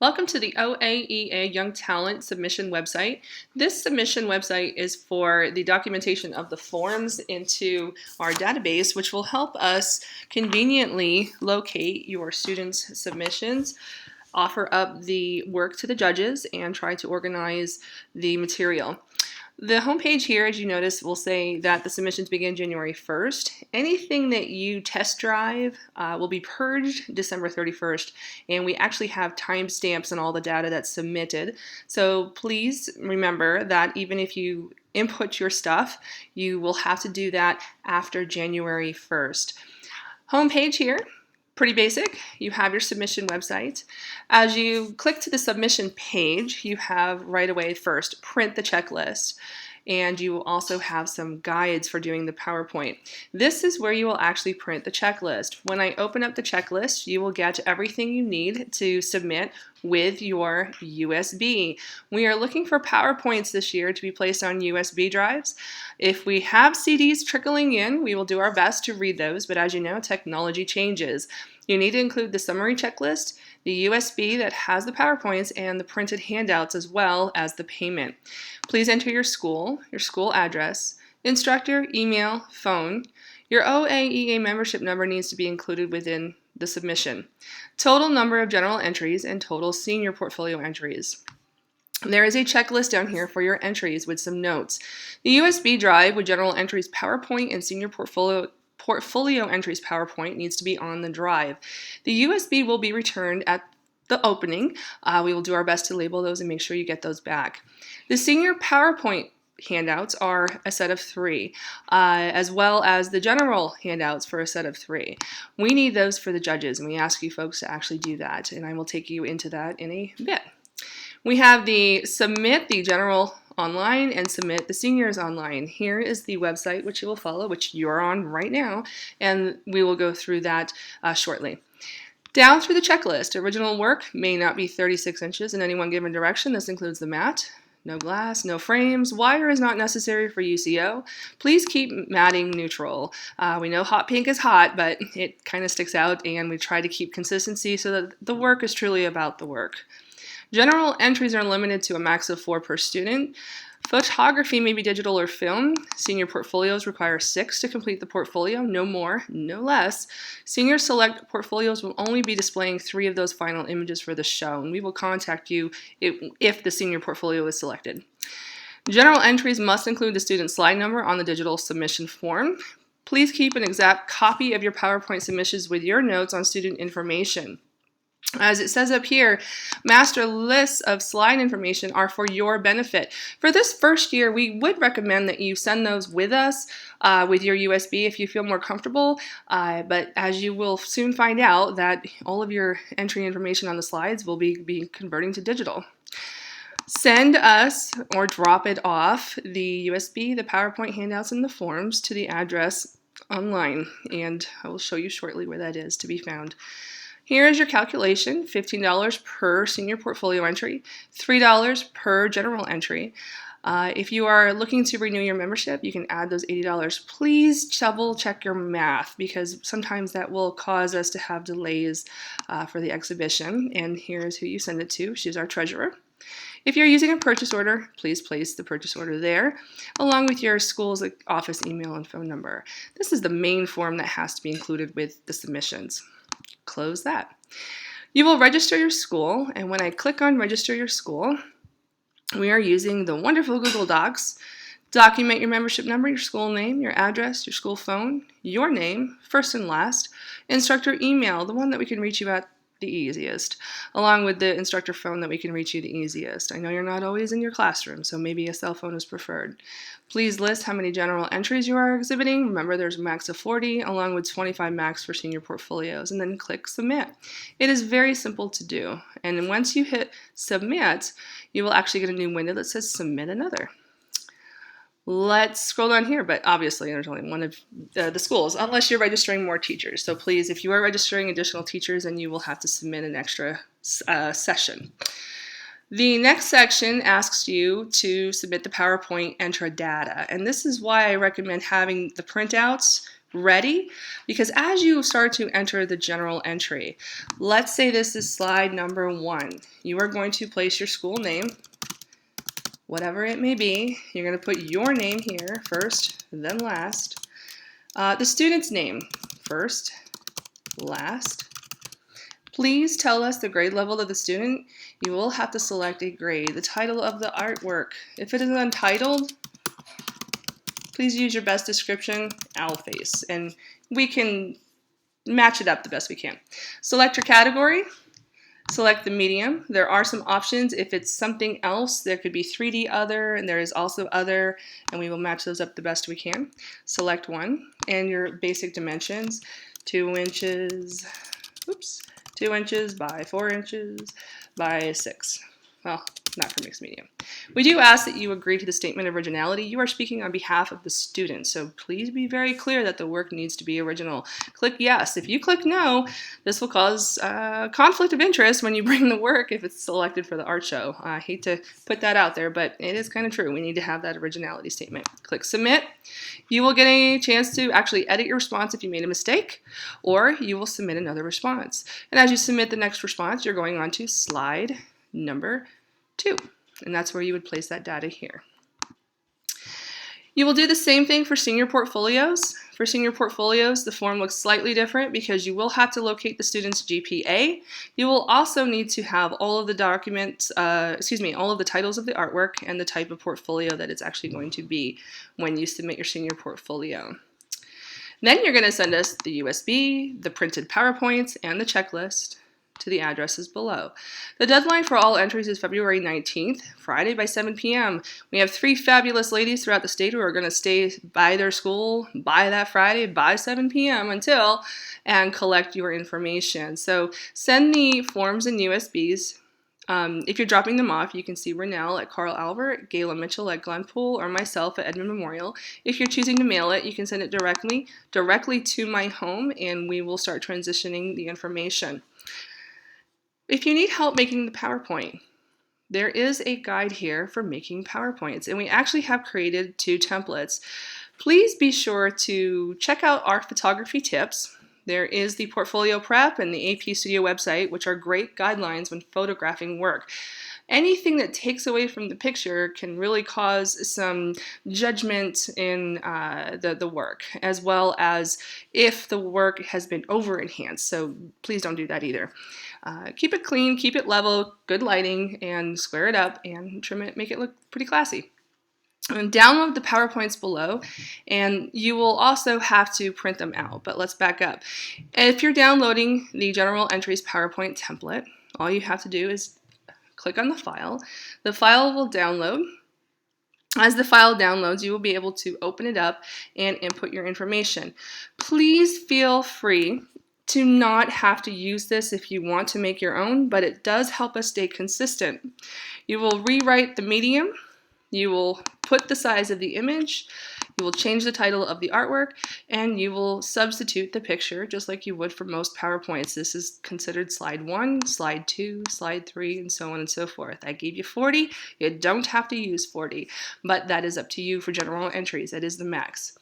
Welcome to the OAEA Young Talent Submission website. This submission website is for the documentation of the forms into our database, which will help us conveniently locate your students' submissions, offer up the work to the judges, and try to organize the material. The homepage here, as you notice, will say that the submissions begin January 1st. Anything that you test drive will be purged December 31st, and we actually have timestamps on all the data that's submitted. So please remember that even if you input your stuff, you will have to do that after January 1st. Homepage here. Pretty basic. You have your submission website. As you click to the submission page, you have right away first print the checklist, and you will also have some guides for doing the PowerPoint. This is where you will actually print the checklist. When I open up the checklist, you will get everything you need to submit with your USB. We are looking for PowerPoints this year to be placed on USB drives. If we have CDs trickling in, we will do our best to read those, but as you know, technology changes. You need to include the summary checklist, the USB that has the PowerPoints, and the printed handouts as well as the payment. Please enter your school address, instructor, email, phone. Your OAEA membership number needs to be included within the submission. Total number of general entries and total senior portfolio entries. There is a checklist down here for your entries with some notes. The USB drive with general entries PowerPoint and senior portfolio entries PowerPoint needs to be on the drive. The USB will be returned at the opening. We will do our best to label those and make sure you get those back. The senior PowerPoint handouts are a set of 3, as well as the general handouts for a set of 3. We need those for the judges, and we ask you folks to actually do that, and I will take you into that in a bit. We have the submit the general online and submit the seniors online. Here is the website which you will follow, which you're on right now, and we will go through that shortly. Down through the checklist, original work may not be 36 inches in any one given direction. This includes the mat. No glass, no frames. Wire is not necessary for UCO. Please keep matting neutral. We know hot pink is hot, but it kind of sticks out, and we try to keep consistency so that the work is truly about the work. General entries are limited to a max of 4 per student. Photography may be digital or film. Senior portfolios require 6 to complete the portfolio, no more, no less. Senior select portfolios will only be displaying 3 of those final images for the show, and we will contact you if the senior portfolio is selected. General entries must include the student slide number on the digital submission form. Please keep an exact copy of your PowerPoint submissions with your notes on student information. As it says up here, master lists of slide information are for your benefit. For this first year, we would recommend that you send those with us with your USB if you feel more comfortable, but as you will soon find out that all of your entry information on the slides will be converting to digital. Send us or drop it off the USB, the PowerPoint handouts, and the forms to the address online, and I will show you shortly where that is to be found. Here is your calculation, $15 per senior portfolio entry, $3 per general entry. If you are looking to renew your membership, you can add those $80. Please double check your math, because sometimes that will cause us to have delays for the exhibition. And here's who you send it to. She's our treasurer. If you're using a purchase order, please place the purchase order there, along with your school's office email and phone number. This is the main form that has to be included with the submissions. Close that. You will register your school, and when I click on register your school, we are using the wonderful Google Docs. Document your membership number, your school name, your address, your school phone, your name, first and last, instructor email, the one that we can reach you at the easiest, along with the instructor phone that we can reach you the easiest. I know you're not always in your classroom, so maybe a cell phone is preferred. Please list how many general entries you are exhibiting. Remember, there's a max of 40, along with 25 max for senior portfolios, and then click submit. It is very simple to do, and once you hit submit, you will actually get a new window that says submit another. Let's scroll down here, but obviously there's only one of the schools, unless you're registering more teachers. So please, if you are registering additional teachers, then you will have to submit an extra session. The next section asks you to submit the PowerPoint, enter data, and this is why I recommend having the printouts ready, because as you start to enter the journal entry, let's say this is slide number 1. You are going to place your school name, whatever it may be. You're going to put your name here first, then last. The student's name first, last. Please tell us the grade level of the student. You will have to select a grade. The title of the artwork. If it is untitled, please use your best description, owl face, and we can match it up the best we can. Select your category. Select the medium. There are some options. If it's something else, there could be 3D other, and there is also other, and we will match those up the best we can. Select one, and your basic dimensions, 2 inches, 2 inches by 4 inches by 6. Well, not for mixed medium. We do ask that you agree to the statement of originality. You are speaking on behalf of the student, so please be very clear that the work needs to be original. Click yes. If you click no, this will cause conflict of interest when you bring the work if it's selected for the art show. I hate to put that out there, but it is kind of true. We need to have that originality statement. Click submit. You will get a chance to actually edit your response if you made a mistake, or you will submit another response. And as you submit the next response, you're going on to slide number 2, and that's where you would place that data here. You will do the same thing for senior portfolios. For senior portfolios, the form looks slightly different because you will have to locate the student's GPA. You will also need to have all of the documents, all of the titles of the artwork and the type of portfolio that it's actually going to be when you submit your senior portfolio. Then you're going to send us the USB, the printed PowerPoints, and the checklist to the addresses below. The deadline for all entries is February 19th, Friday by 7 p.m. We have 3 fabulous ladies throughout the state who are going to stay by their school by that Friday by 7 p.m. and collect your information. So send the forms and USBs. If you're dropping them off, you can see Renelle at Carl Albert, Gayla Mitchell at Glenpool, or myself at Edmond Memorial. If you're choosing to mail it, you can send it directly to my home, and we will start transitioning the information. If you need help making the PowerPoint, there is a guide here for making PowerPoints, and we actually have created 2 templates. Please be sure to check out our photography tips. There is the Portfolio Prep and the AP Studio website, which are great guidelines when photographing work. Anything that takes away from the picture can really cause some judgment in the work, as well as if the work has been over-enhanced, so please don't do that either. Keep it clean, keep it level, good lighting, and square it up and trim it, make it look pretty classy. And download the PowerPoints below, and you will also have to print them out, but let's back up. If you're downloading the General Entries PowerPoint template, all you have to do is click on the file. The file will download. As the file downloads, you will be able to open it up and input your information. Please feel free to not have to use this if you want to make your own, but it does help us stay consistent. You will rewrite the medium, you will put the size of the image, you will change the title of the artwork, and you will substitute the picture just like you would for most PowerPoints. This is considered slide 1, slide 2, slide 3, and so on and so forth. I gave you 40. You don't have to use 40, but that is up to you for general entries. That is the max.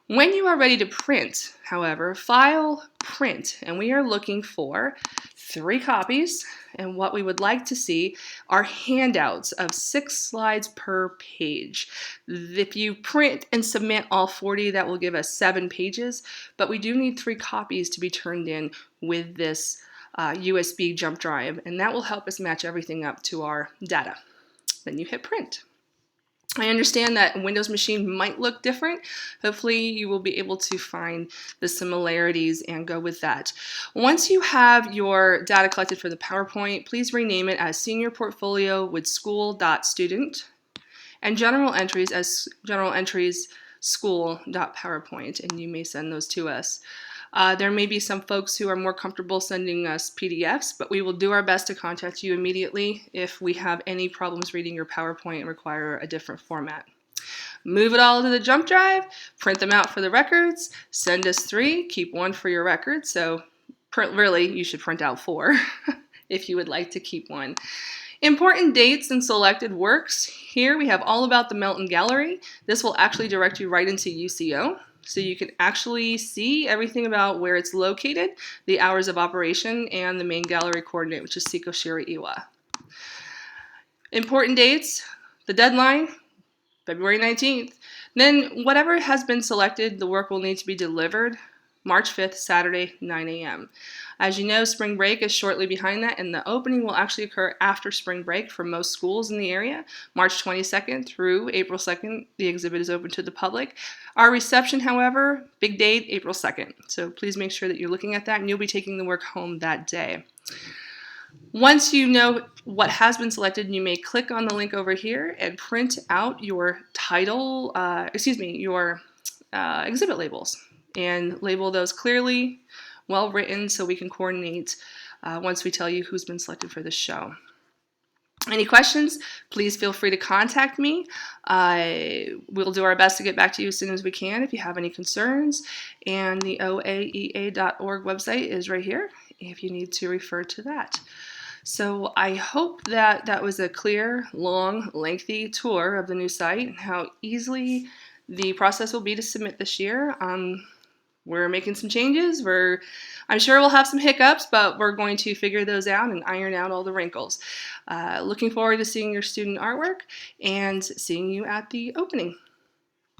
When you are ready to print, however, file, print, and we are looking for 3 copies, and what we would like to see are handouts of 6 slides per page. If you print and submit all 40, that will give us 7 pages, but we do need 3 copies to be turned in with this USB jump drive, and that will help us match everything up to our data. Then you hit print. I understand that a Windows machine might look different. Hopefully you will be able to find the similarities and go with that. Once you have your data collected for the PowerPoint, please rename it as Senior Portfolio with School.Student and General Entries as General Entries School.PowerPoint, and you may send those to us. There may be some folks who are more comfortable sending us PDFs, but we will do our best to contact you immediately if we have any problems reading your PowerPoint and require a different format. Move it all to the jump drive, print them out for the records, send us 3, keep 1 for your records, so really you should print out 4 if you would like to keep 1. Important dates and selected works. Here we have all about the Melton Gallery. This will actually direct you right into UCO. so you can actually see everything about where it's located, the hours of operation, and the main gallery coordinate, which is Sikoshira-Iwa. Important dates, the deadline, February 19th. Then whatever has been selected, the work will need to be delivered March 5th, Saturday, 9 a.m. As you know, spring break is shortly behind that, and the opening will actually occur after spring break for most schools in the area. March 22nd through April 2nd, the exhibit is open to the public. Our reception, however, big date, April 2nd. So please make sure that you're looking at that, and you'll be taking the work home that day. Once you know what has been selected, you may click on the link over here and print out your your exhibit labels, and label those clearly, well written, so we can coordinate once we tell you who's been selected for this show. Any questions, please feel free to contact me. We'll do our best to get back to you as soon as we can if you have any concerns. And the oaea.org website is right here if you need to refer to that. So I hope that that was a clear, long, lengthy tour of the new site and how easily the process will be to submit this year. We're making some changes. I'm sure we'll have some hiccups, but we're going to figure those out and iron out all the wrinkles. Looking forward to seeing your student artwork and seeing you at the opening.